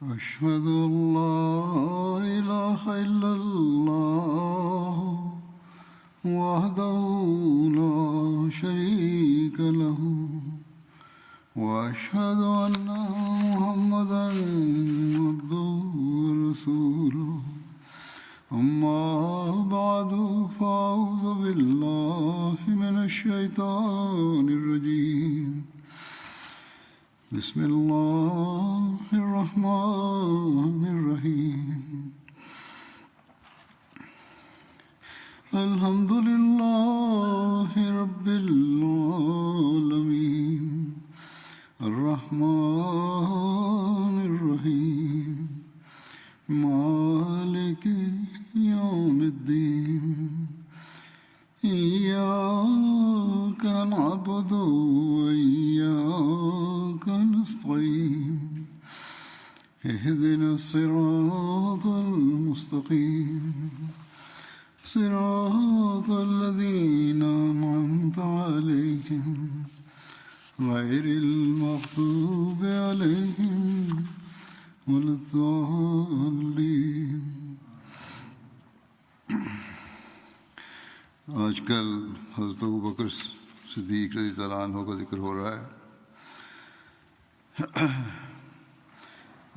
أشهد أن لا إله إلا الله وحده لا شريك له وأشهد أن محمدا عبده ورسوله أما بعد فأعوذ بالله من الشيطان الرجيم بسم الله الرحمن الرحيم الحمد لله رب العالمين الرحمن الرحيم مالك يوم الدين إياك نعبد وإياك نستعين اهدنا الصراط المستقيم صراط الذين أنعمت عليهم غير المغضوب عليهم ولا الضالين. आजकल हज़रत अबू बकर सिद्दीक़ रज़ी अल्लाह अन्हु का जिक्र हो रहा है।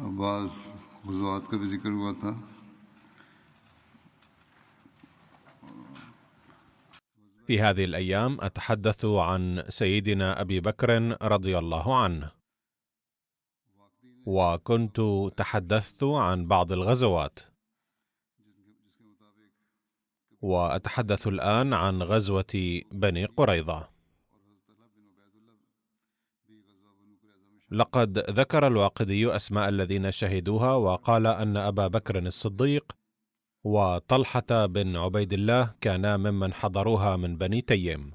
अब बाज़ ग़ज़वात का भी जिक्र हुआ था। في هذه الأيام أتحدث عن سيدنا أبي بكر رضي الله عنه، وكنت تحدثت عن بعض الغزوات، وأتحدث الآن عن غزوة بني قريظة. لقد ذكر الواقدي أسماء الذين شهدوها، وقال أن أبا بكر الصديق وطلحة بن عبيد الله كانا ممن حضروها من بني تيم.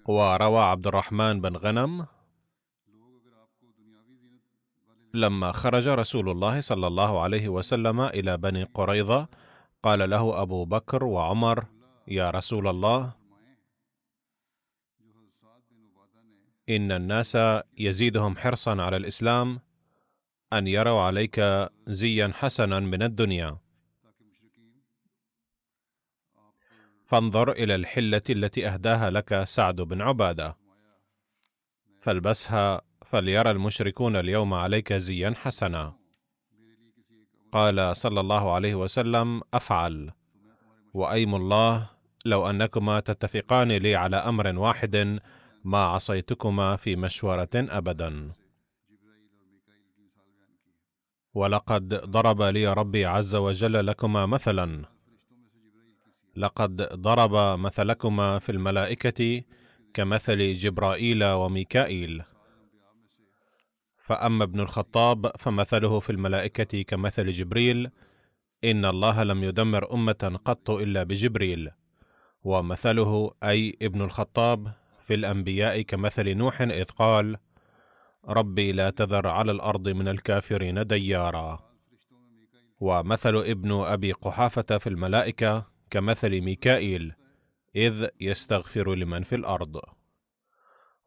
وروى عبد الرحمن بن غنم: لما خرج رسول الله صلى الله عليه وسلم إلى بني قريظة قال له أبو بكر وعمر: يا رسول الله، إن الناس يزيدهم حرصا على الإسلام أن يروا عليك زيا حسنا من الدنيا، فانظر إلى الحلة التي أهداها لك سعد بن عبادة، فالبسها فليرى المشركون اليوم عليك زيا حسنا. قال صلى الله عليه وسلم: أفعل، وأيم الله لو أنكما تتفقان لي على أمر واحد ما عصيتكما في مشورة أبدا. ولقد ضرب لي ربي عز وجل لكما مثلا، لقد ضرب مثلكما في الملائكة كمثل جبرائيل وميكائيل، فأما ابن الخطاب فمثله في الملائكة كمثل جبريل، إن الله لم يدمر أمة قط إلا بجبريل، ومثله أي ابن الخطاب في الأنبياء كمثل نوح إذ قال: ربي لا تذر على الأرض من الكافرين ديارا. ومثل ابن أبي قحافة في الملائكة كمثل ميكائيل إذ يستغفر لمن في الأرض.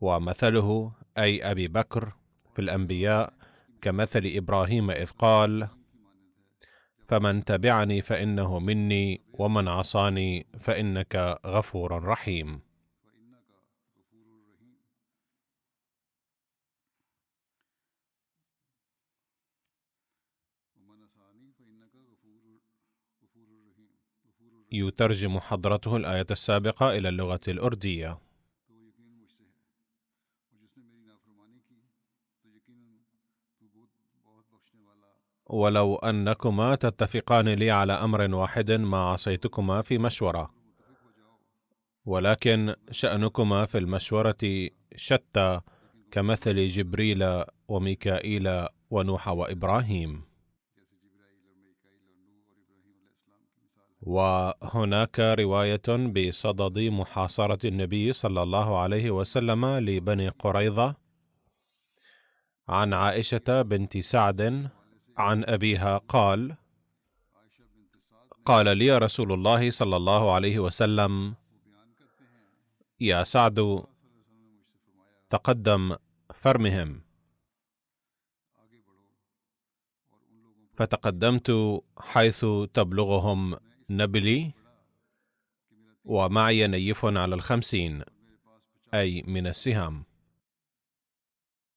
ومثله أي أبي بكر في الأنبياء كمثل إبراهيم إذ قال: فمن تبعني فإنه مني ومن عصاني فإنك غفور رحيم. يترجم حضرته الآية السابقة إلى اللغة الأردية. ولو أنكما تتفقان لي على أمر واحد ما عصيتكما في مشورة، ولكن شأنكما في المشورة شتى كمثل جبريل وميكائيل ونوح وإبراهيم. وهناك رواية بصدد محاصرة النبي صلى الله عليه وسلم لبني قريظة عن عائشة بنت سعد عن أبيها قال: قال لي رسول الله صلى الله عليه وسلم: يا سعد، تقدم فرمهم، فتقدمت حيث تبلغهم نبلي، ومعي نيف على 50 أي من السهام،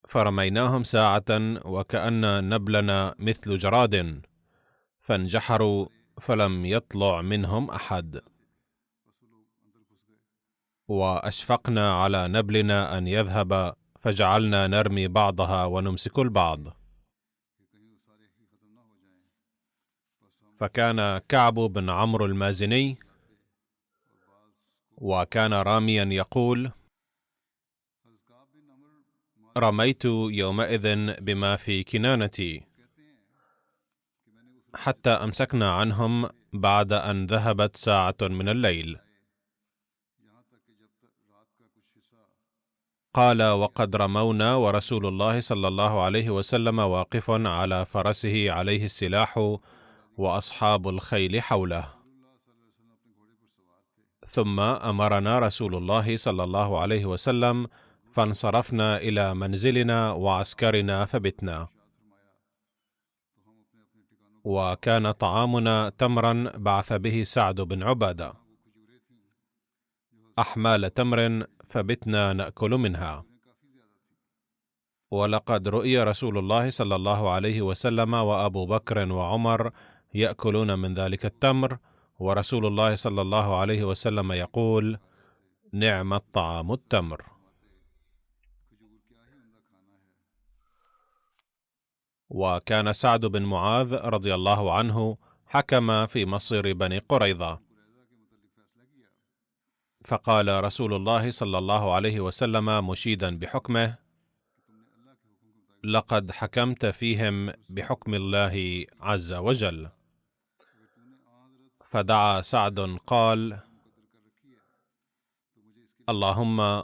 فرميناهم ساعة وكأن نبلنا مثل جراد، فانجحروا فلم يطلع منهم أحد، وأشفقنا على نبلنا أن يذهب، فجعلنا نرمي بعضها ونمسك البعض. فكان كعب بن عمرو المازني وكان راميا يقول: رميت يومئذ بما في كنانتي حتى أمسكنا عنهم بعد أن ذهبت ساعة من الليل. قال: وقد رمونا ورسول الله صلى الله عليه وسلم واقف على فرسه عليه السلاح وأصحاب الخيل حوله. ثم أمرنا رسول الله صلى الله عليه وسلم فانصرفنا إلى منزلنا وعسكرنا فبتنا، وكان طعامنا تمرا بعث به سعد بن عبادة، أحمال تمر، فبتنا نأكل منها. ولقد رؤي رسول الله صلى الله عليه وسلم وأبو بكر وعمر يأكلون من ذلك التمر، ورسول الله صلى الله عليه وسلم يقول: نعم الطعام التمر. وكان سعد بن معاذ رضي الله عنه حكم في مصير بني قريظة، فقال رسول الله صلى الله عليه وسلم مشيدا بحكمه: لقد حكمت فيهم بحكم الله عز وجل. فدعا سعد قال: اللهم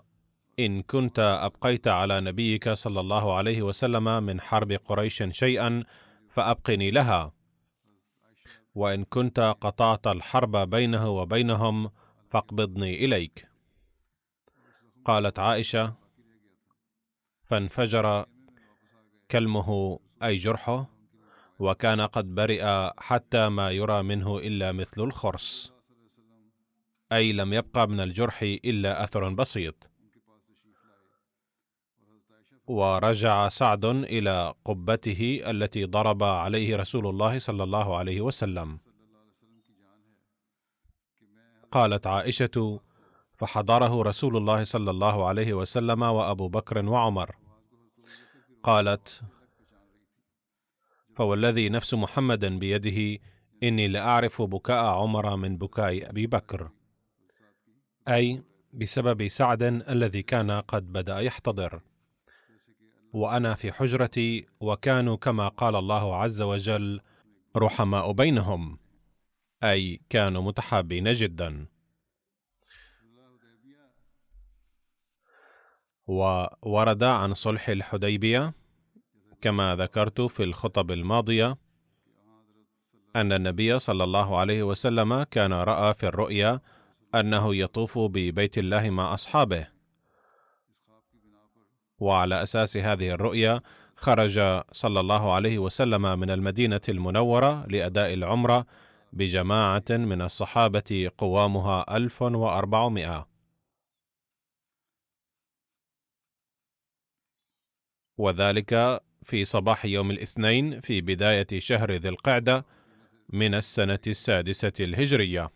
إن كنت أبقيت على نبيك صلى الله عليه وسلم من حرب قريش شيئا فأبقني لها، وإن كنت قطعت الحرب بينه وبينهم فاقبضني إليك. قالت عائشة: فانفجر كلمه أي جرحه، وكان قد برئ حتى ما يرى منه إلا مثل الخرس، أي لم يبقى من الجرح إلا أثر بسيط. ورجع سعد إلى قبته التي ضرب عليه رسول الله صلى الله عليه وسلم. قالت عائشة: فحضره رسول الله صلى الله عليه وسلم وأبو بكر وعمر. قالت: فوالذي نفس محمد بيده إني لأعرف بكاء عمر من بكاء أبي بكر، أي بسبب سعد الذي كان قد بدأ يحتضر، وأنا في حجرتي، وكانوا كما قال الله عز وجل رحماء بينهم، أي كانوا متحابين جدا. وورد عن صلح الحديبية كما ذكرت في الخطب الماضية أن النبي صلى الله عليه وسلم كان رأى في الرؤيا أنه يطوف ببيت الله مع أصحابه، وعلى أساس هذه الرؤيا خرج صلى الله عليه وسلم من المدينة المنورة لأداء العمرة بجماعة من الصحابة قوامها 1400، وذلك في صباح يوم الاثنين في بداية شهر ذي القعدة من السنة 6 الهجرية.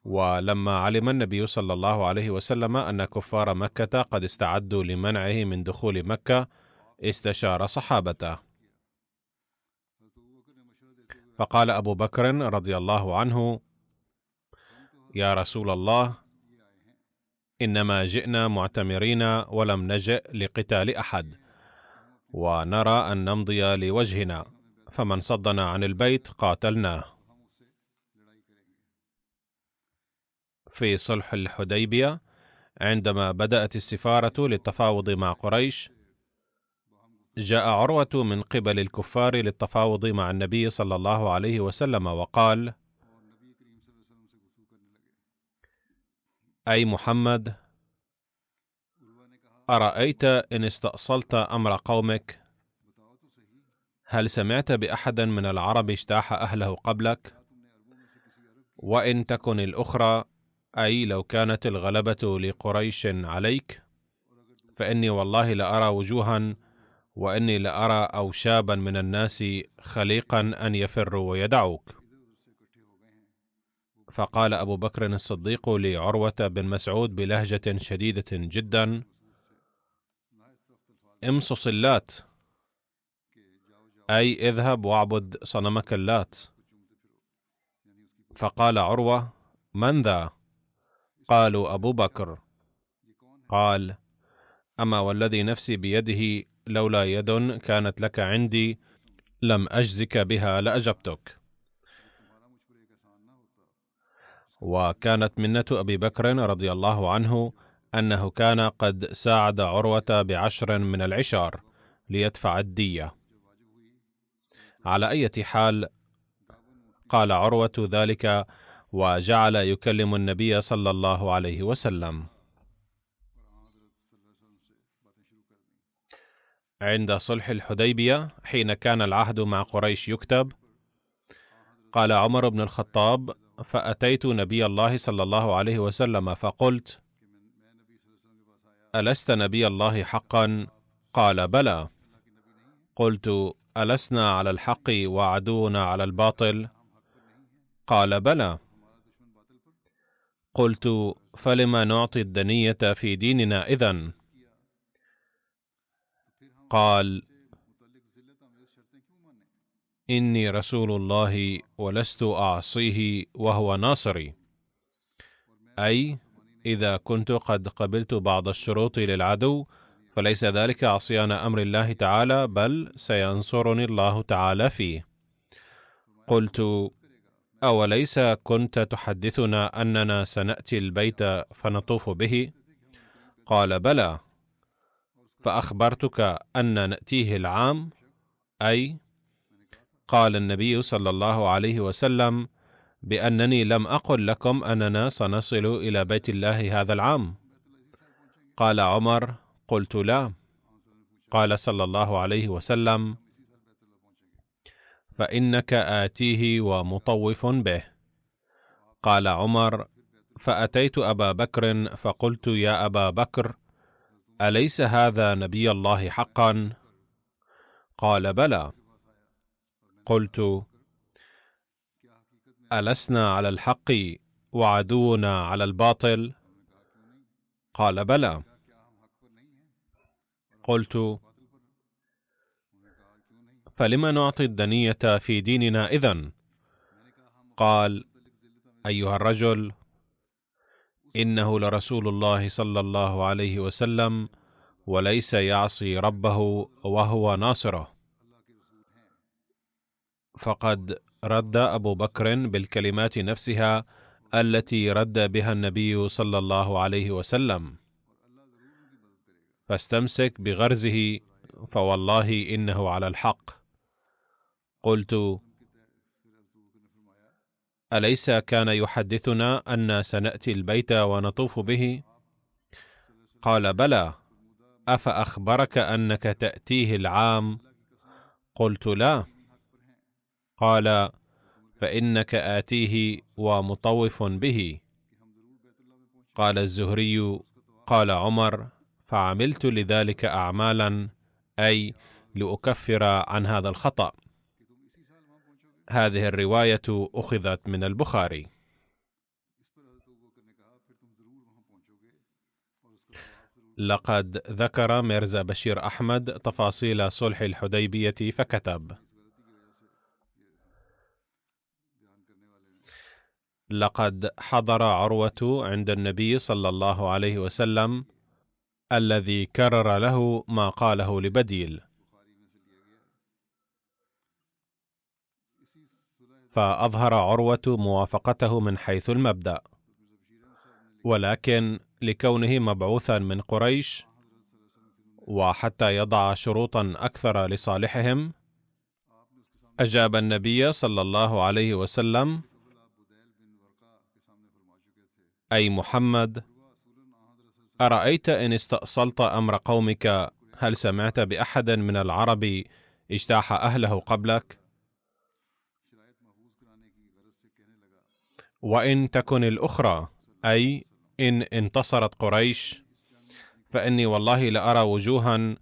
ولما علم النبي صلى الله عليه وسلم أن كفار مكة قد استعدوا لمنعه من دخول مكة استشار صحابته، فقال أبو بكر رضي الله عنه: يا رسول الله، إنما جئنا معتمرين ولم نجئ لقتال أحد، ونرى أن نمضي لوجهنا، فمن صدنا عن البيت قاتلناه. في صلح الحديبية عندما بدأت السفارة للتفاوض مع قريش، جاء عروة من قبل الكفار للتفاوض مع النبي صلى الله عليه وسلم وقال: أي محمد، أرأيت إن استأصلت أمر قومك، هل سمعت بأحد من العرب اجتاح أهله قبلك؟ وإن تكن الأخرى، أي لو كانت الغلبة لقريش عليك، فإني والله لأرى وجوها، وإني لأرى أوشابا من الناس خليقا أن يفروا ويدعوك. فقال أبو بكر الصديق لعروة بن مسعود بلهجة شديدة جدا: امصص اللات، أي اذهب واعبد صنمك اللات. فقال عروة: من ذا؟ قالوا: أبو بكر. قال: أما والذي نفسي بيده، لولا يد كانت لك عندي لم أجزك بها لأجبتك. وكانت منة أبي بكر رضي الله عنه أنه كان قد ساعد عروة ب10 من العشار ليدفع الدية. على أي حال، قال عروة ذلك وجعل يكلم النبي صلى الله عليه وسلم. عند صلح الحديبية، حين كان العهد مع قريش يكتب، قال عمر بن الخطاب: فأتيت نبي الله صلى الله عليه وسلم فقلت: ألست نبي الله حقا؟ قال: بلى. قلت: ألسنا على الحق وعدونا على الباطل؟ قال: بلى. قلت: فلما نعطي الدنية في ديننا إذن؟ قال: إني رسول الله ولست أعصيه وهو ناصري، أي إذا كنت قد قبلت بعض الشروط للعدو فليس ذلك عصيان أمر الله تعالى، بل سينصرني الله تعالى فيه. قلت: أوليس كنت تحدثنا أننا سنأتي البيت فنطوف به؟ قال: بلى. فأخبرتك أن نأتيه العام، أي قال النبي صلى الله عليه وسلم بأنني لم أقل لكم أننا سنصل إلى بيت الله هذا العام. قال عمر: قلت: لا. قال صلى الله عليه وسلم: فإنك آتيه ومطوف به. قال عمر: فأتيت أبا بكر فقلت: يا أبا بكر، أليس هذا نبي الله حقا؟ قال: بلى. قلت: ألسنا على الحق وعدونا على الباطل؟ قال: بلى. قلت: فلم نعطي الدنية في ديننا إذن؟ قال: أيها الرجل، إنه لرسول الله صلى الله عليه وسلم، وليس يعصي ربه وهو ناصره. فقد رد أبو بكر بالكلمات نفسها التي رد بها النبي صلى الله عليه وسلم، فاستمسك بغرزه، فوالله إنه على الحق. قلت: أليس كان يحدثنا أن سنأتي البيت ونطوف به؟ قال: بلى. أفأخبرك أنك تأتيه العام؟ قلت: لا. قال: فإنك آتيه ومطوف به. قال الزهري: قال عمر: فعملت لذلك أعمالا، أي لأكفر عن هذا الخطأ. هذه الرواية أخذت من البخاري. لقد ذكر ميرزا بشير أحمد تفاصيل صلح الحديبية فكتب: لقد حضر عروة عند النبي صلى الله عليه وسلم الذي كرر له ما قاله لبديل، فأظهر عروة موافقته من حيث المبدأ، ولكن لكونه مبعوثا من قريش وحتى يضع شروطا أكثر لصالحهم، أجاب النبي صلى الله عليه وسلم: أي محمد، أرأيت إن استأصلت أمر قومك هل سمعت بأحد من العرب اجتاح أهله قبلك؟ وإن تكن الأخرى، أي إن انتصرت قريش، فإني والله لأرى وجوها،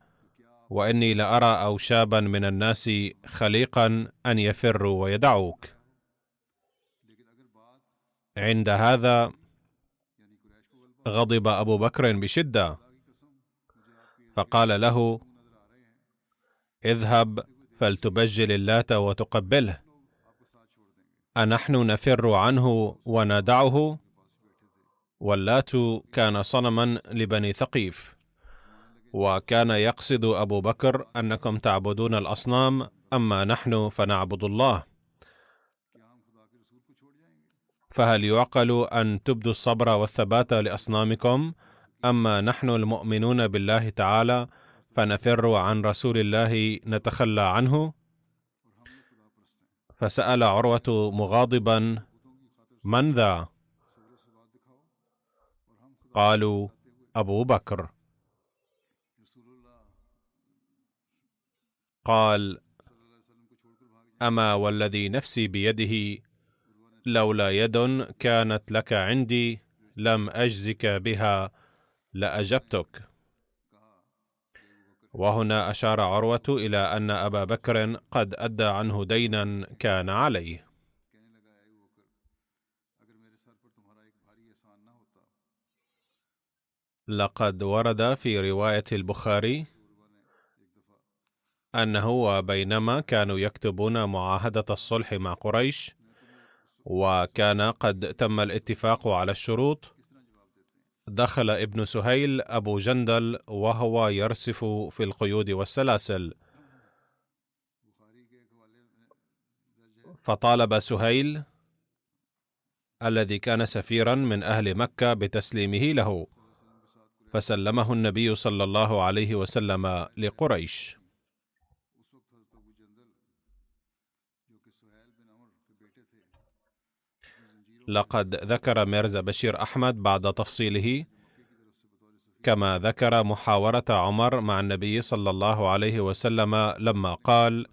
وإني لأرى أوشابا من الناس خليقا أن يفروا ويدعوك. عند هذا غضب أبو بكر بشدة، فقال له: اذهب فلتبجل اللات وتقبله، أنحن نفر عنه وندعه؟ واللات كان صنما لبني ثقيف، وكان يقصد أبو بكر أنكم تعبدون الأصنام، أما نحن فنعبد الله، فهل يعقل أن تبدوا الصبر والثبات لأصنامكم؟ أما نحن المؤمنون بالله تعالى فنفر عن رسول الله نتخلى عنه؟ فسأل عروة مغاضبا: من ذا؟ قالوا: أبو بكر. قال: أما والذي نفسي بيده لولا يد كانت لك عندي لم أجزك بها لأجبتك. وهنا أشار عروة إلى أن أبا بكر قد أدى عنه دينا كان عليه. لقد ورد في رواية البخاري أنه وبينما كانوا يكتبون معاهدة الصلح مع قريش وكان قد تم الاتفاق على الشروط، دخل ابن سهيل أبو جندل وهو يرسف في القيود والسلاسل، فطالب سهيل الذي كان سفيرا من أهل مكة بتسليمه له، فسلمه النبي صلى الله عليه وسلم لقريش. لقد ذكر ميرزا بشير أحمد بعد تفصيله، كما ذكر محاورة عمر مع النبي صلى الله عليه وسلم لما قال: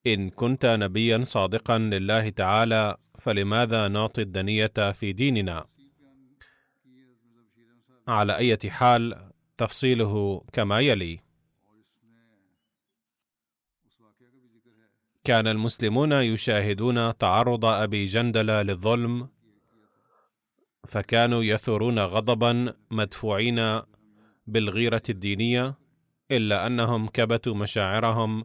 إن كنت نبيا صادقا لله تعالى فلماذا نعطي الدنية في ديننا؟ على أي حال تفصيله كما يلي: كان المسلمون يشاهدون تعرض أبي جندل للظلم، فكانوا يثورون غضبا مدفوعين بالغيرة الدينية، إلا أنهم كبتوا مشاعرهم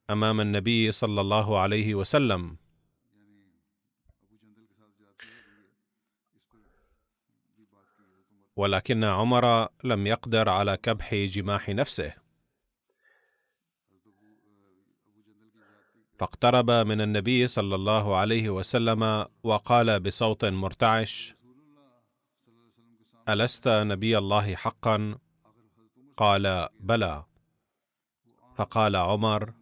أمام النبي صلى الله عليه وسلم. ولكن عمر لم يقدر على كبح جماح نفسه، فاقترب من النبي صلى الله عليه وسلم وقال بصوت مرتعش: ألست نبي الله حقا؟ قال: بلى. فقال عمر: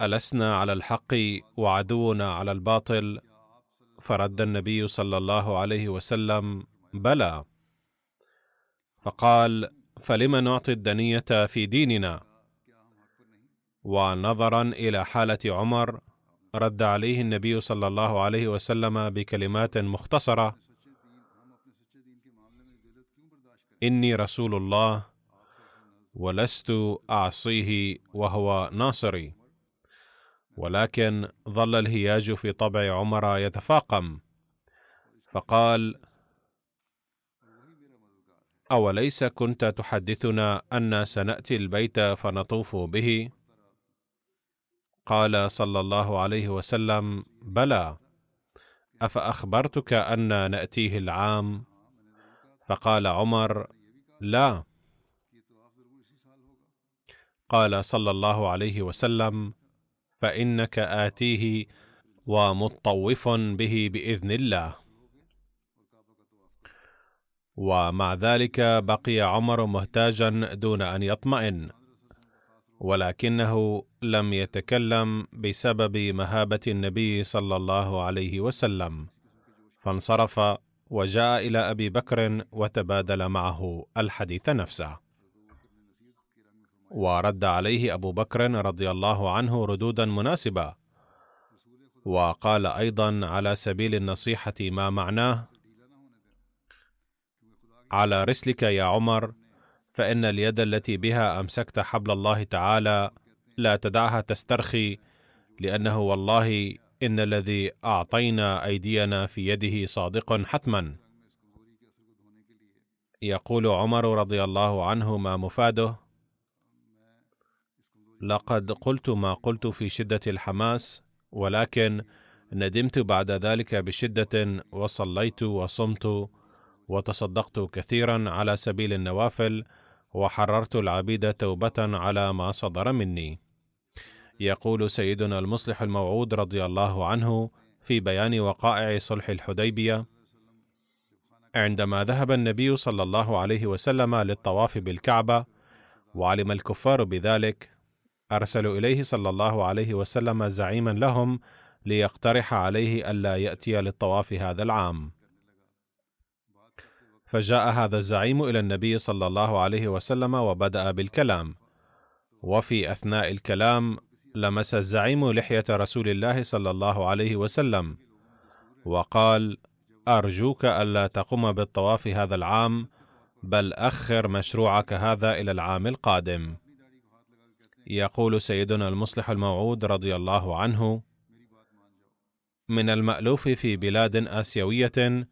ألسنا على الحق وعدونا على الباطل؟ فرد النبي صلى الله عليه وسلم: بلى. فقال: فلم نعطي الدنية في ديننا؟ ونظرا إلى حالة عمر رد عليه النبي صلى الله عليه وسلم بكلمات مختصرة: إني رسول الله ولست أعصيه وهو ناصري. ولكن ظل الهياج في طبع عمر يتفاقم، فقال: أوليس كنت تحدثنا أن سنأتي البيت فنطوف به؟ قال صلى الله عليه وسلم: بلى. أفأخبرتك أن نأتيه العام؟ فقال عمر: لا. قال صلى الله عليه وسلم: فإنك آتيه ومطوف به بإذن الله. ومع ذلك بقي عمر مهتاجا دون أن يطمئن، ولكنه لم يتكلم بسبب مهابة النبي صلى الله عليه وسلم، فانصرف وجاء إلى أبي بكر وتبادل معه الحديث نفسه، ورد عليه أبو بكر رضي الله عنه ردودا مناسبة، وقال أيضا على سبيل النصيحة ما معناه: على رسلك يا عمر، فإن اليد التي بها أمسكت حبل الله تعالى لا تدعها تسترخي، لأنه والله إن الذي أعطينا أيدينا في يده صادق حتما. يقول عمر رضي الله عنه ما مفاده: لقد قلت ما قلت في شدة الحماس، ولكن ندمت بعد ذلك بشدة، وصليت وصمت وتصدقت كثيرا على سبيل النوافل، وحررت العبيد توبة على ما صدر مني. يقول سيدنا المصلح الموعود رضي الله عنه في بيان وقائع صلح الحديبية: عندما ذهب النبي صلى الله عليه وسلم للطواف بالكعبة وعلم الكفار بذلك، أرسلوا إليه صلى الله عليه وسلم زعيما لهم ليقترح عليه ألا يأتي للطواف هذا العام. فجاء هذا الزعيم إلى النبي صلى الله عليه وسلم وبدأ بالكلام، وفي أثناء الكلام لمس الزعيم لحية رسول الله صلى الله عليه وسلم وقال: أرجوك ألا تقوم بالطواف هذا العام، بل أخر مشروعك هذا إلى العام القادم. يقول سيدنا المصلح الموعود رضي الله عنه: من المألوف في بلاد آسيوية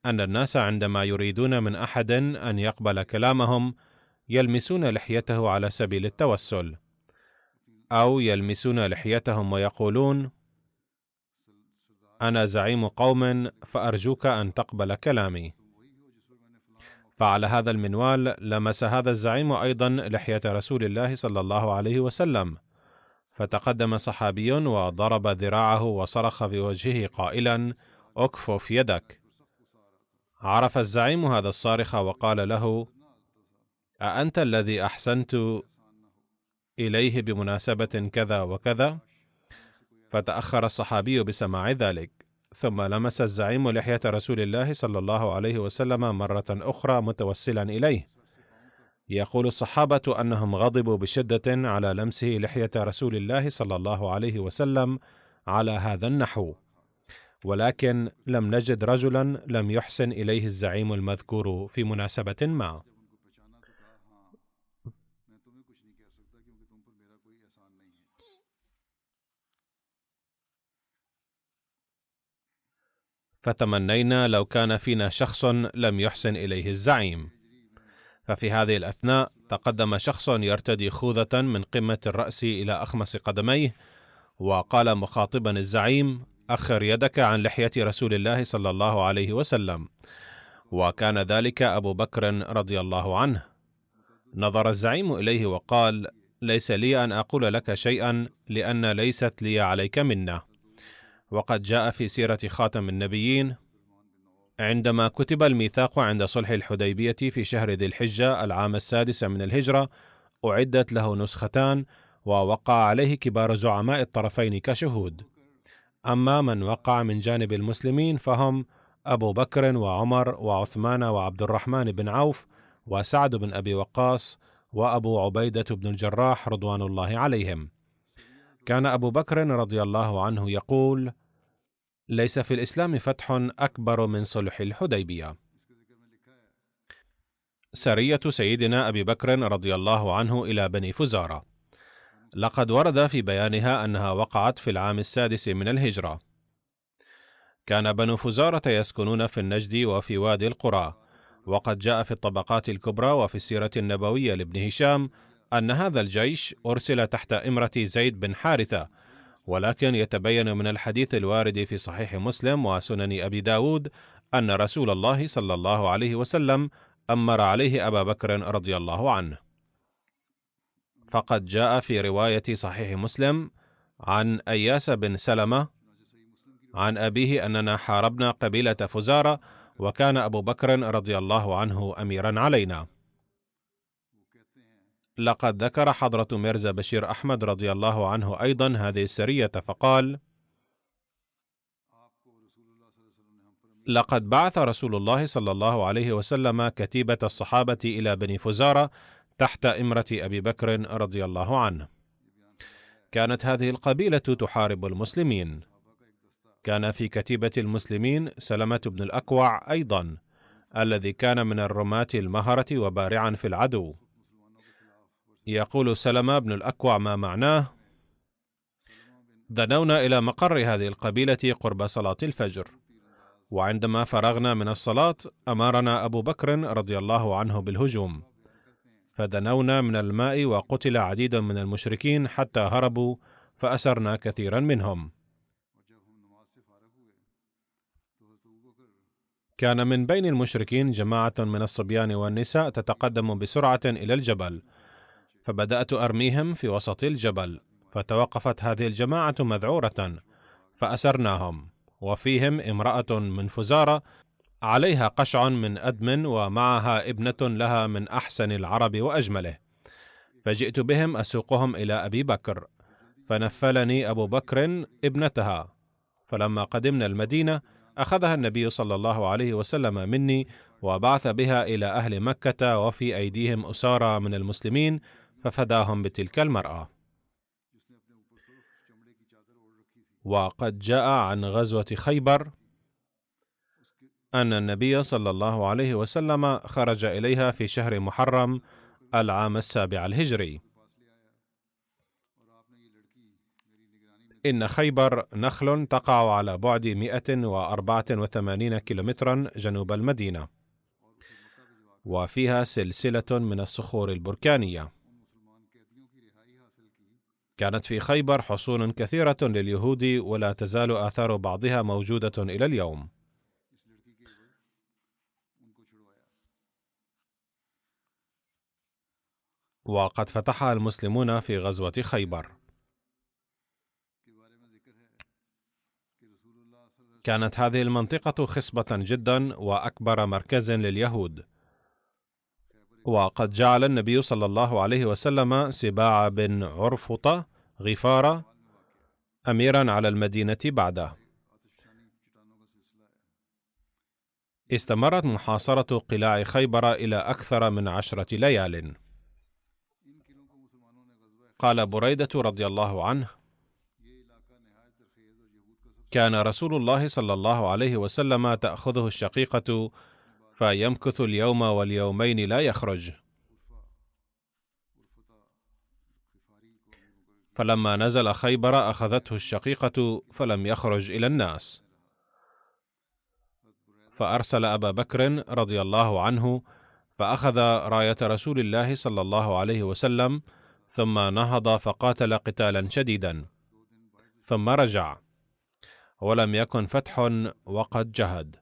أن الناس عندما يريدون من أحد أن يقبل كلامهم يلمسون لحيته على سبيل التوسل، أو يلمسون لحيتهم ويقولون: أنا زعيم قوم فأرجوك أن تقبل كلامي. فعلى هذا المنوال لمس هذا الزعيم أيضا لحية رسول الله صلى الله عليه وسلم، فتقدم صحابي وضرب ذراعه وصرخ في وجهه قائلا: أكفف يدك. عرف الزعيم هذا الصارخ وقال له: أأنت الذي أحسنت إليه بمناسبة كذا وكذا؟ فتأخر الصحابي بسماع ذلك، ثم لمس الزعيم لحية رسول الله صلى الله عليه وسلم مرة أخرى متوسلا إليه. يقول الصحابة أنهم غضبوا بشدة على لمسه لحية رسول الله صلى الله عليه وسلم على هذا النحو، ولكن لم نجد رجلا لم يحسن إليه الزعيم المذكور في مناسبة ما. فتمنينا لو كان فينا شخص لم يحسن إليه الزعيم. ففي هذه الأثناء تقدم شخص يرتدي خوذة من قمة الرأس إلى أخمص قدميه، وقال مخاطبا الزعيم: أخر يدك عن لحية رسول الله صلى الله عليه وسلم. وكان ذلك أبو بكر رضي الله عنه. نظر الزعيم إليه وقال: ليس لي أن أقول لك شيئا، لأن ليست لي عليك منة. وقد جاء في سيرة خاتم النبيين: عندما كتب الميثاق عند صلح الحديبية في شهر ذي الحجة العام 6 من الهجرة، أعدت له نسختان، ووقع عليه كبار زعماء الطرفين كشهود. أما من وقع من جانب المسلمين فهم أبو بكر وعمر وعثمان وعبد الرحمن بن عوف وسعد بن أبي وقاص وأبو عبيدة بن الجراح رضوان الله عليهم. كان أبو بكر رضي الله عنه يقول: ليس في الإسلام فتح أكبر من صلح الحديبية. سرية سيدنا أبي بكر رضي الله عنه إلى بني فزارة، لقد ورد في بيانها أنها وقعت في العام 6 من الهجرة. كان بنو فزارة يسكنون في النجد وفي وادي القرى، وقد جاء في الطبقات الكبرى وفي السيرة النبوية لابن هشام أن هذا الجيش أرسل تحت إمرة زيد بن حارثة، ولكن يتبين من الحديث الوارد في صحيح مسلم وسنن أبي داود أن رسول الله صلى الله عليه وسلم أمر عليه أبا بكر رضي الله عنه. فقد جاء في رواية صحيح مسلم عن أياس بن سلمة عن أبيه أننا حاربنا قبيلة فزارة، وكان أبو بكر رضي الله عنه أميرا علينا. لقد ذكر حضرة ميرزا بشير أحمد رضي الله عنه أيضا هذه السرية، فقال: لقد بعث رسول الله صلى الله عليه وسلم كتيبة الصحابة إلى بني فزارة تحت إمرة أبي بكر رضي الله عنه. كانت هذه القبيلة تحارب المسلمين. كان في كتيبة المسلمين سلمة بن الأكوع أيضا، الذي كان من الرماة المهرة وبارعا في العدو. يقول سلمة بن الأكوع ما معناه: دنونا إلى مقر هذه القبيلة قرب صلاة الفجر، وعندما فرغنا من الصلاة أمرنا أبو بكر رضي الله عنه بالهجوم، فدنونا من الماء وقتل عديد من المشركين حتى هربوا، فأسرنا كثيرا منهم. كان من بين المشركين جماعة من الصبيان والنساء تتقدم بسرعة إلى الجبل، فبدأت أرميهم في وسط الجبل، فتوقفت هذه الجماعة مذعورة، فأسرناهم، وفيهم امرأة من فزارة عليها قشع من أدم، ومعها ابنة لها من أحسن العرب وأجمله، فجئت بهم أسوقهم إلى أبي بكر، فنفلني أبو بكر ابنتها. فلما قدمنا المدينة أخذها النبي صلى الله عليه وسلم مني، وبعث بها إلى أهل مكة، وفي أيديهم أسارى من المسلمين، ففداهم بتلك المرأة. وقد جاء عن غزوة خيبر أن النبي صلى الله عليه وسلم خرج إليها في شهر محرم العام 7 الهجري. إن خيبر نخل تقع على بعد 184 كيلومترا جنوب المدينة، وفيها سلسلة من الصخور البركانية. كانت في خيبر حصون كثيرة لليهود، ولا تزال آثار بعضها موجودة إلى اليوم. وقد فتحها المسلمون في غزوة خيبر. كانت هذه المنطقة خصبة جدا وأكبر مركز لليهود، وقد جعل النبي صلى الله عليه وسلم سباع بن عرفطة غفارة أميرا على المدينة بعده. استمرت محاصرة قلاع خيبر إلى أكثر من 10 ليال. قال بريدة رضي الله عنه: كان رسول الله صلى الله عليه وسلم تأخذه الشقيقة فيمكث اليوم واليومين لا يخرج، فلما نزل خيبر أخذته الشقيقة فلم يخرج إلى الناس، فأرسل أبا بكر رضي الله عنه فأخذ راية رسول الله صلى الله عليه وسلم، ثم نهض فقاتل قتالا شديدا، ثم رجع، ولم يكن فتح وقد جهد.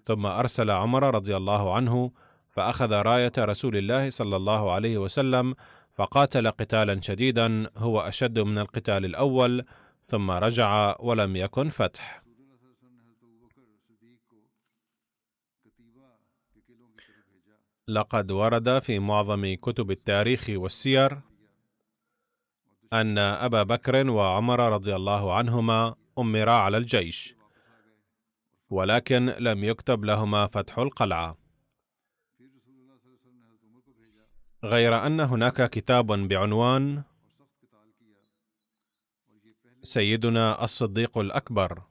ثم أرسل عمر رضي الله عنه فأخذ راية رسول الله صلى الله عليه وسلم فقاتل قتالا شديدا هو أشد من القتال الأول، ثم رجع ولم يكن فتح. لقد ورد في معظم كتب التاريخ والسير أن أبا بكر وعمر رضي الله عنهما أمرا على الجيش، ولكن لم يكتب لهما فتح القلعة، غير أن هناك كتاب بعنوان سيدنا الصديق الأكبر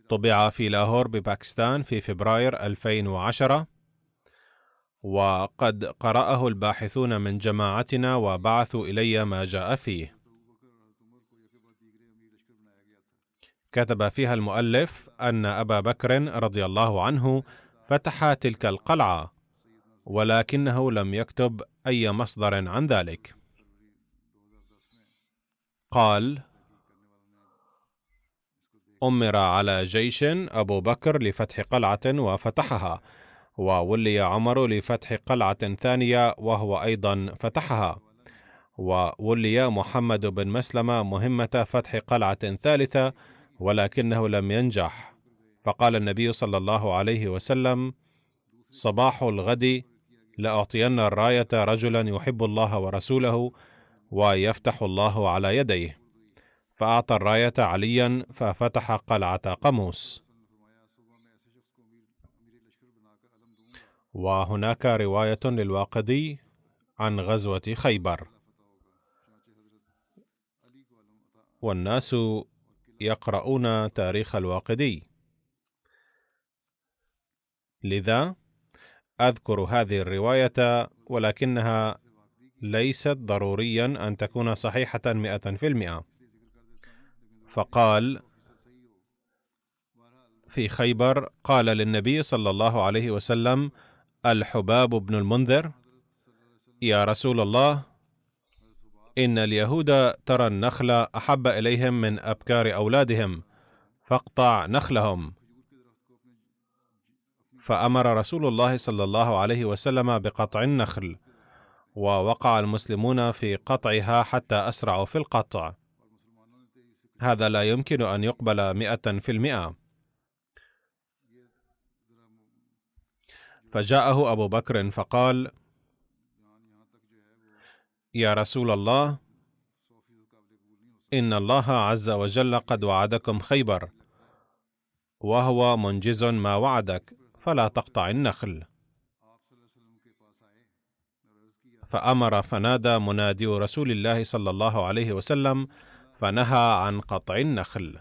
طبع في لاهور بباكستان في فبراير 2010، وقد قرأه الباحثون من جماعتنا وبعثوا إلي ما جاء فيه. كتب فيها المؤلف أن أبا بكر رضي الله عنه فتح تلك القلعة، ولكنه لم يكتب أي مصدر عن ذلك. قال: أمر على جيش أبو بكر لفتح قلعة وفتحها، وولي عمر لفتح قلعة ثانية وهو أيضا فتحها، وولي محمد بن مسلمة مهمة فتح قلعة ثالثة ولكنه لم ينجح. فقال النبي صلى الله عليه وسلم: صباح الغد لأعطين الراية رجلا يحب الله ورسوله ويفتح الله على يديه. فأعطى الراية عليا ففتح قلعة قموس. وهناك رواية للواقدي عن غزوة خيبر، والناس يقرؤون تاريخ الواقدي، لذا أذكر هذه الرواية، ولكنها ليست ضروريا أن تكون صحيحة 100%. فقال في خيبر، قال للنبي صلى الله عليه وسلم الحباب بن المنذر: يا رسول الله، إن اليهود ترى النخل أحب إليهم من أبكار أولادهم، فاقطع نخلهم. فأمر رسول الله صلى الله عليه وسلم بقطع النخل، ووقع المسلمون في قطعها حتى أسرعوا في القطع. هذا لا يمكن أن يقبل 100%. فجاءه أبو بكر فقال: يا رسول الله، إن الله عز وجل قد وعدكم خيبر، وهو منجز ما وعدك، فلا تقطع النخل. فأمر فنادى منادي رسول الله صلى الله عليه وسلم، فنهى عن قطع النخل.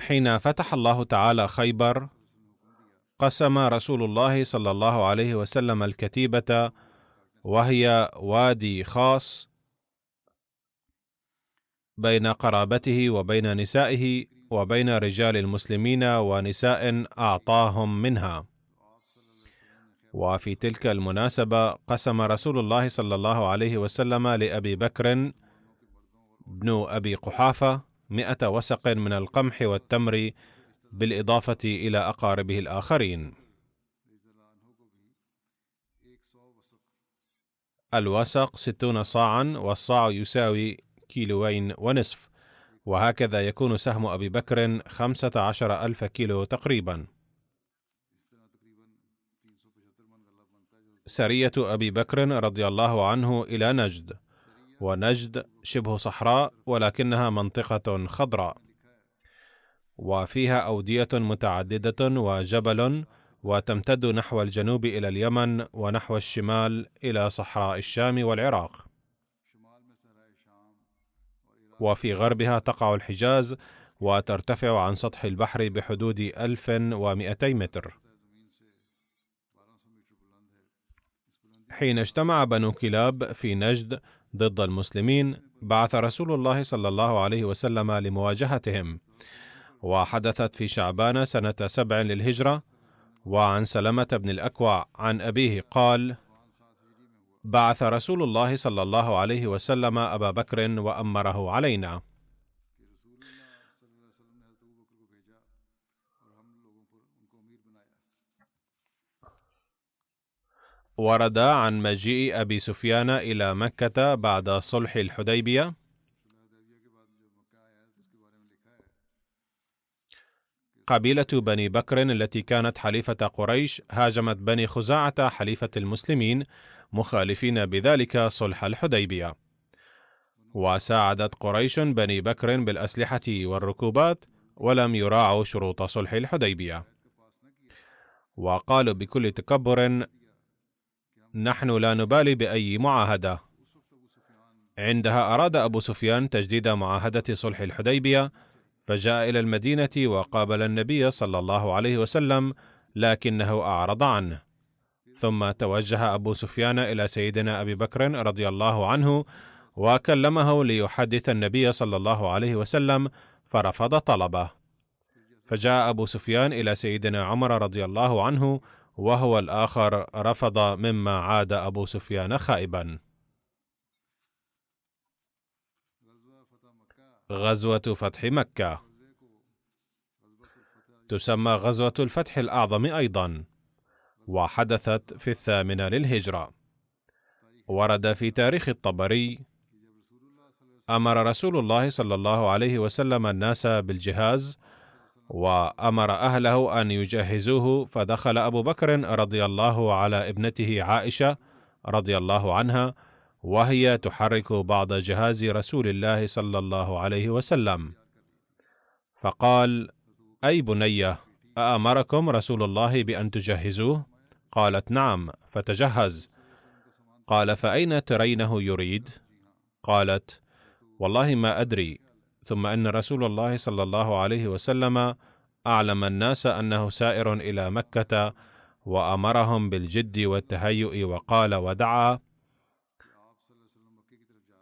حين فتح الله تعالى خيبر، قسم رسول الله صلى الله عليه وسلم الكتيبة، وهي وادي خاص، بين قرابته وبين نسائه وبين رجال المسلمين ونساء أعطاهم منها. وفي تلك المناسبة قسم رسول الله صلى الله عليه وسلم لأبي بكر بن أبي قحافة 100 وسق من القمح والتمر، بالإضافة إلى أقاربه الآخرين. الوسق 60 صاعا، والصاع يساوي 2.5 كيلو، وهكذا يكون سهم أبي بكر 15,000 كيلو تقريبا. سرية أبي بكر رضي الله عنه إلى نجد، ونجد شبه صحراء ولكنها منطقة خضراء، وفيها أودية متعددة وجبل، وتمتد نحو الجنوب إلى اليمن، ونحو الشمال إلى صحراء الشام والعراق، وفي غربها تقع الحجاز، وترتفع عن سطح البحر بحدود 1200 متر. حين اجتمع بنو كلاب في نجد ضد المسلمين، بعث رسول الله صلى الله عليه وسلم لمواجهتهم، وحدثت في شعبان سنة 7 للهجرة. وعن سلمة بن الأكوع عن أبيه قال: بعث رسول الله صلى الله عليه وسلم أبا بكر وأمره علينا. ورد عن مجيء أبي سفيان إلى مكة بعد صلح الحديبية: قبيلة بني بكر التي كانت حليفة قريش هاجمت بني خزاعة حليفة المسلمين، مخالفين بذلك صلح الحديبية، وساعدت قريش بني بكر بالأسلحة والركوبات، ولم يراعوا شروط صلح الحديبية، وقالوا بكل تكبر: نحن لا نبالي بأي معاهدة. عندها أراد أبو سفيان تجديد معاهدة صلح الحديبية، فجاء إلى المدينة وقابل النبي صلى الله عليه وسلم، لكنه أعرض عنه. ثم توجه أبو سفيان إلى سيدنا أبي بكر رضي الله عنه، وكلمه ليحدث النبي صلى الله عليه وسلم، فرفض طلبه. فجاء أبو سفيان إلى سيدنا عمر رضي الله عنه، وهو الآخر رفض، مما عاد أبو سفيان خائبا. غزوة فتح مكة تسمى غزوة الفتح الأعظم أيضا، وحدثت في 8 للهجرة. ورد في تاريخ الطبري: أمر رسول الله صلى الله عليه وسلم الناس بالجهاز، وأمر أهله أن يجهزوه، فدخل أبو بكر رضي الله على ابنته عائشة رضي الله عنها، وهي تحرك بعض جهاز رسول الله صلى الله عليه وسلم، فقال: أي بنية، أأمركم رسول الله بأن تجهزوه؟ قالت: نعم. فتجهز. قال: فأين ترينه يريد؟ قالت: والله ما أدري، ثم أن رسول الله صلى الله عليه وسلم أعلم الناس أنه سائر إلى مكة، وأمرهم بالجد والتهيؤ، وقال ودعا: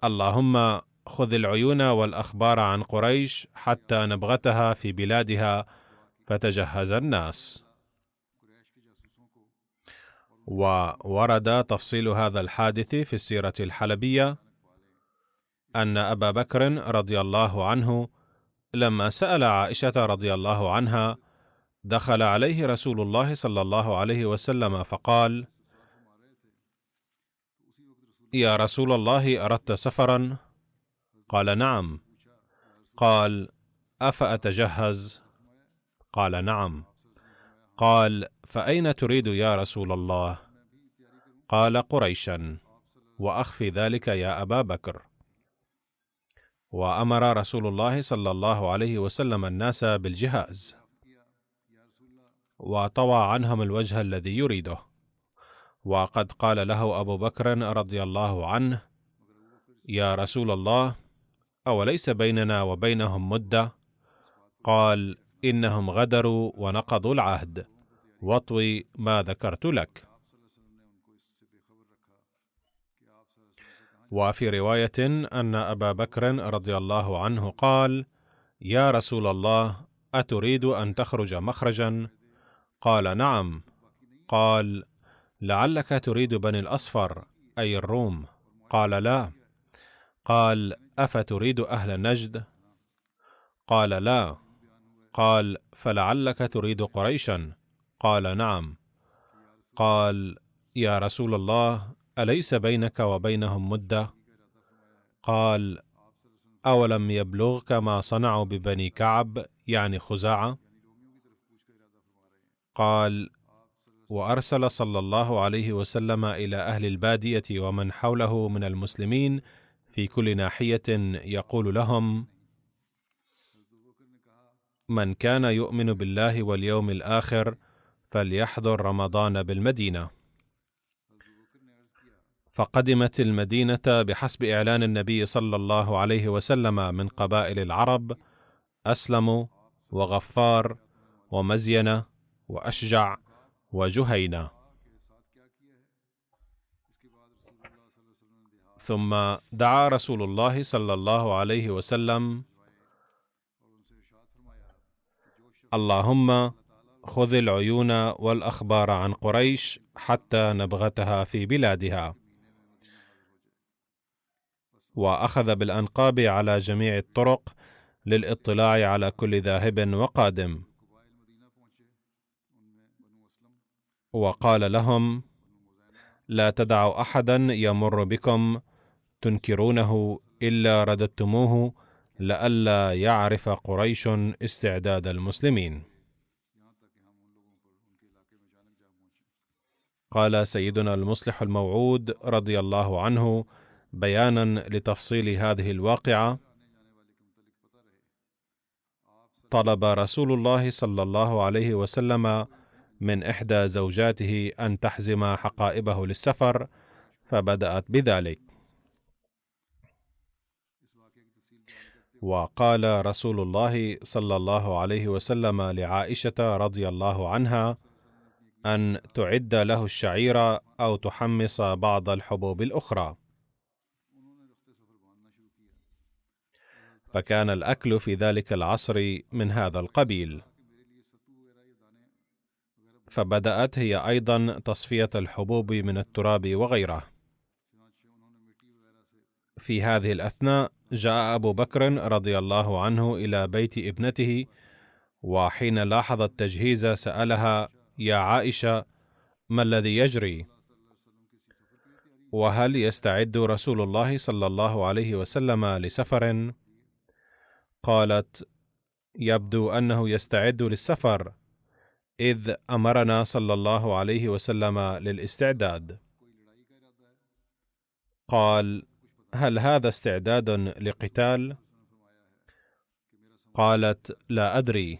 اللهم خذ العيون والأخبار عن قريش حتى نبغتها في بلادها. فتجهز الناس. وورد تفصيل هذا الحادث في السيرة الحلبية أن أبا بكر رضي الله عنه لما سأل عائشة رضي الله عنها دخل عليه رسول الله صلى الله عليه وسلم فقال: يا رسول الله، أردت سفرا؟ قال: نعم. قال: أفأتجهز؟ قال: نعم. قال: فأين تريد يا رسول الله؟ قال: قريشا، وأخفي ذلك يا أبا بكر. وأمر رسول الله صلى الله عليه وسلم الناس بالجهاز، وطوى عنهم الوجه الذي يريده. وقد قال له أبو بكر رضي الله عنه: يا رسول الله، أوليس بيننا وبينهم مدة؟ قال: إنهم غدروا ونقضوا العهد، واطوي ما ذكرت لك. وفي رواية أن أبا بكر رضي الله عنه قال: يا رسول الله، أتريد أن تخرج مخرجا؟ قال: نعم. قال: لعلك تريد بني الأصفر، أي الروم؟ قال: لا. قال: أفتريد أهل نجد؟ قال: لا. قال: فلعلك تريد قريشا؟ قال: نعم. قال: يا رسول الله، أليس بينك وبينهم مدة؟ قال: أولم يبلغك ما صنعوا ببني كعب، يعني خزاعة؟ قال: وأرسل صلى الله عليه وسلم إلى أهل البادية ومن حوله من المسلمين في كل ناحية يقول لهم: من كان يؤمن بالله واليوم الآخر فليحضر رمضان بالمدينة. فقدمت المدينة بحسب إعلان النبي صلى الله عليه وسلم من قبائل العرب أسلم وغفار ومزينة وأشجع وجهينة. ثم دعا رسول الله صلى الله عليه وسلم: اللهم خذ العيون والأخبار عن قريش حتى نبغتها في بلادها. وأخذ بالأنقاب على جميع الطرق للإطلاع على كل ذاهب وقادم، وقال لهم: لا تدعوا أحدا يمر بكم تنكرونه إلا رددتموه، لئلا يعرف قريش استعداد المسلمين. قال سيدنا المصلح الموعود رضي الله عنه بيانا لتفصيل هذه الواقعة: طلب رسول الله صلى الله عليه وسلم من إحدى زوجاته أن تحزم حقائبه للسفر، فبدأت بذلك. وقال رسول الله صلى الله عليه وسلم لعائشة رضي الله عنها أن تعد له الشعير أو تحمص بعض الحبوب الأخرى. فكان الأكل في ذلك العصر من هذا القبيل. فبدأت هي أيضا تصفية الحبوب من التراب وغيره. في هذه الأثناء جاء أبو بكر رضي الله عنه إلى بيت ابنته، وحين لاحظ التجهيز سألها: يا عائشة، ما الذي يجري؟ وهل يستعد رسول الله صلى الله عليه وسلم لسفر؟ قالت: يبدو أنه يستعد للسفر، إذ أمرنا صلى الله عليه وسلم للاستعداد. قال: هل هذا استعداد لقتال؟ قالت: لا أدري،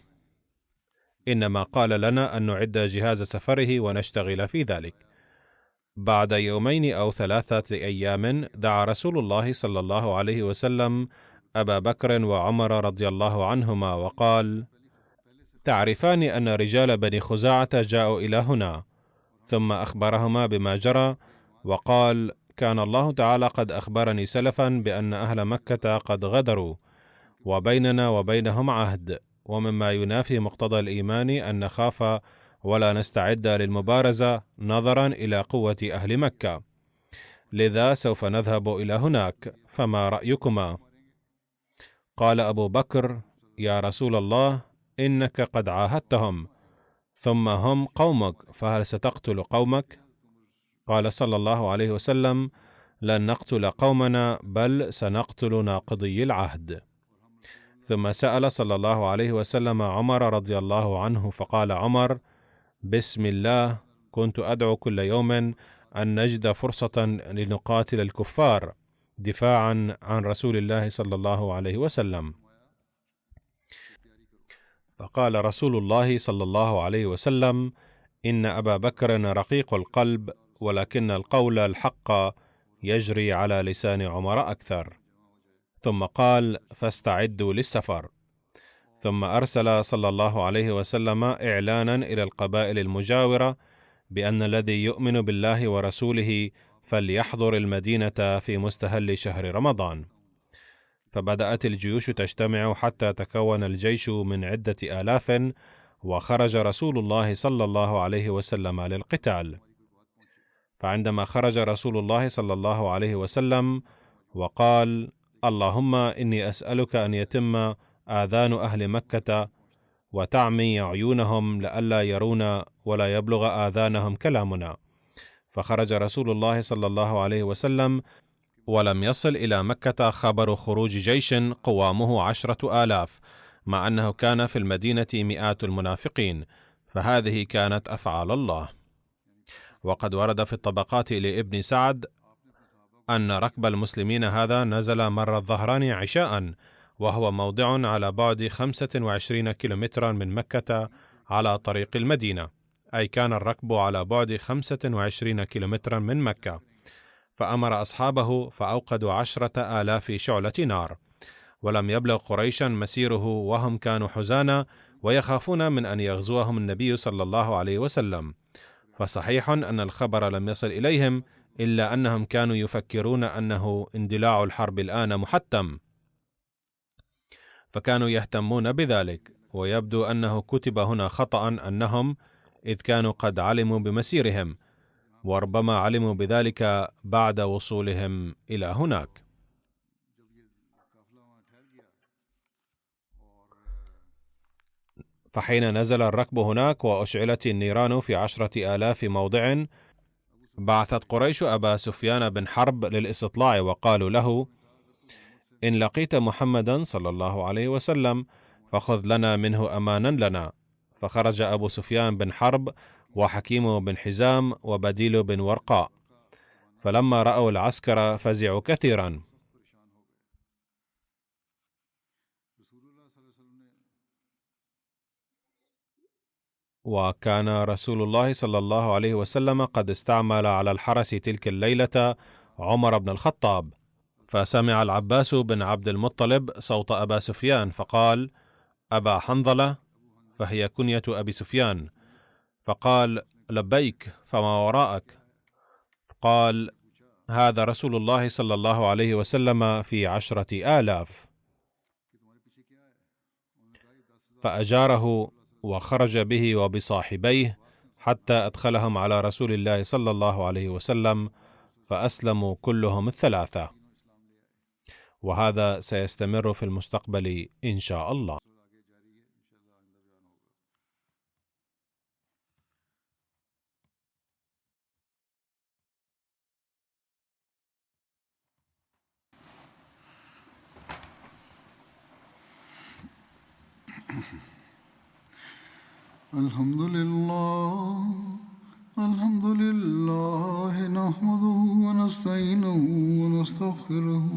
إنما قال لنا أن نعد جهاز سفره ونشتغل في ذلك. بعد يومين أو 3 أيام دعا رسول الله صلى الله عليه وسلم أبا بكر وعمر رضي الله عنهما وقال: تعرفان أن رجال بني خزاعة جاءوا إلى هنا، ثم أخبرهما بما جرى، وقال: كان الله تعالى قد أخبرني سلفا بأن أهل مكة قد غدروا، وبيننا وبينهم عهد، ومما ينافي مقتضى الإيمان أن نخاف ولا نستعد للمبارزة نظرا إلى قوة أهل مكة، لذا سوف نذهب إلى هناك، فما رأيكما؟ قال أبو بكر: يا رسول الله، إنك قد عاهدتهم، ثم هم قومك، فهل ستقتل قومك؟ قال صلى الله عليه وسلم: لن نقتل قومنا، بل سنقتل ناقضي العهد. ثم سأل صلى الله عليه وسلم عمر رضي الله عنه، فقال عمر: بسم الله، كنت أدعو كل يوم أن نجد فرصة لنقاتل الكفار دفاعا عن رسول الله صلى الله عليه وسلم. فقال رسول الله صلى الله عليه وسلم: إن أبا بكر رقيق القلب، ولكن القول الحق يجري على لسان عمر أكثر. ثم قال: فاستعدوا للسفر. ثم أرسل صلى الله عليه وسلم إعلانا إلى القبائل المجاورة بأن الذي يؤمن بالله ورسوله فليحضر المدينة في مستهل شهر رمضان. فبدأت الجيوش تجتمع حتى تكون الجيش من عدة آلاف، وخرج رسول الله صلى الله عليه وسلم للقتال. فعندما خرج رسول الله صلى الله عليه وسلم وقال: اللهم إني أسألك أن يتم آذان أهل مكة وتعمي عيونهم لئلا يرونا ولا يبلغ آذانهم كلامنا. فخرج رسول الله صلى الله عليه وسلم، ولم يصل إلى مكة خبر خروج جيش قوامه 10,000، مع أنه كان في المدينة مئات المنافقين، فهذه كانت أفعال الله. وقد ورد في الطبقات لابن سعد أن ركب المسلمين هذا نزل مر الظهران عشاء، وهو موضع على بعد 25 كيلومترا من مكة على طريق المدينة، أي كان الركب على بعد 25 كيلومترا من مكة. فأمر أصحابه فأوقدوا 10,000 شعلة نار، ولم يبلغ قريشا مسيره، وهم كانوا حزانا ويخافون من أن يغزوهم النبي صلى الله عليه وسلم. فصحيح أن الخبر لم يصل إليهم، إلا أنهم كانوا يفكرون أنه اندلاع الحرب الآن محتم، فكانوا يهتمون بذلك. ويبدو أنه كتب هنا خطأ أنهم إذ كانوا قد علموا بمسيرهم، وربما علموا بذلك بعد وصولهم إلى هناك. فحين نزل الركب هناك وأشعلت النيران في 10,000 موضع، بعثت قريش أبا سفيان بن حرب للاستطلاع، وقالوا له: إن لقيت محمدا صلى الله عليه وسلم فخذ لنا منه أمانا لنا. فخرج أبو سفيان بن حرب وحكيم بن حزام وبديل بن ورقاء، فلما رأوا العسكر فزعوا كثيرا. وكان رسول الله صلى الله عليه وسلم قد استعمل على الحرس تلك الليلة عمر بن الخطاب، فسمع العباس بن عبد المطلب صوت أبا سفيان فقال: أبا حنظلة، فهي كنية أبي سفيان، فقال: لبيك، فما وراءك؟ قال: هذا رسول الله صلى الله عليه وسلم في 10,000. فأجاره وخرج به وبصاحبيه حتى أدخلهم على رسول الله صلى الله عليه وسلم، فأسلموا كلهم 3، وهذا سيستمر في المستقبل إن شاء الله. الحمد لله الحمد لله نحمده ونستعينه ونستغفره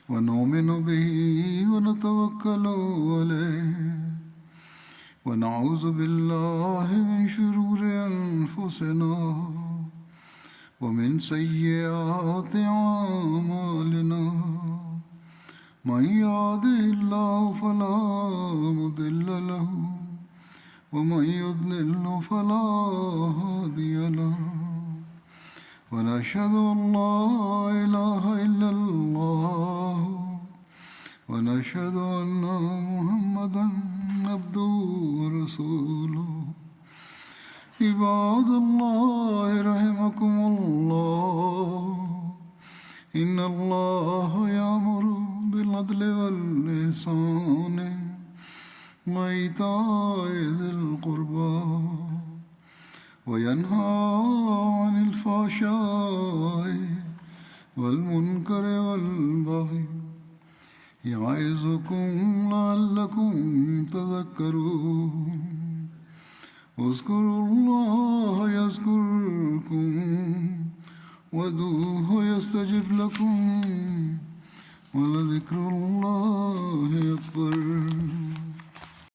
ونؤمن به ونتوكل عليه ونعوذ بالله من شرور أنفسنا ومن سيئات أعمالنا من يهده الله فلا مضل له ومن يضلل فلا هادي له ونشهد أن لا إله إلا الله ونشهد أن محمدا عبده ورسوله عباد الله رحمكم الله إن الله يأمر بالعدل والإحسان وإيتاء ذي القربى وينهى عن الفحشاء والمنكر والبغي يعظكم لعلكم تذكرون اذكروا الله يذكركم وادعوه يستجب لكم ولذكر الله أكبر.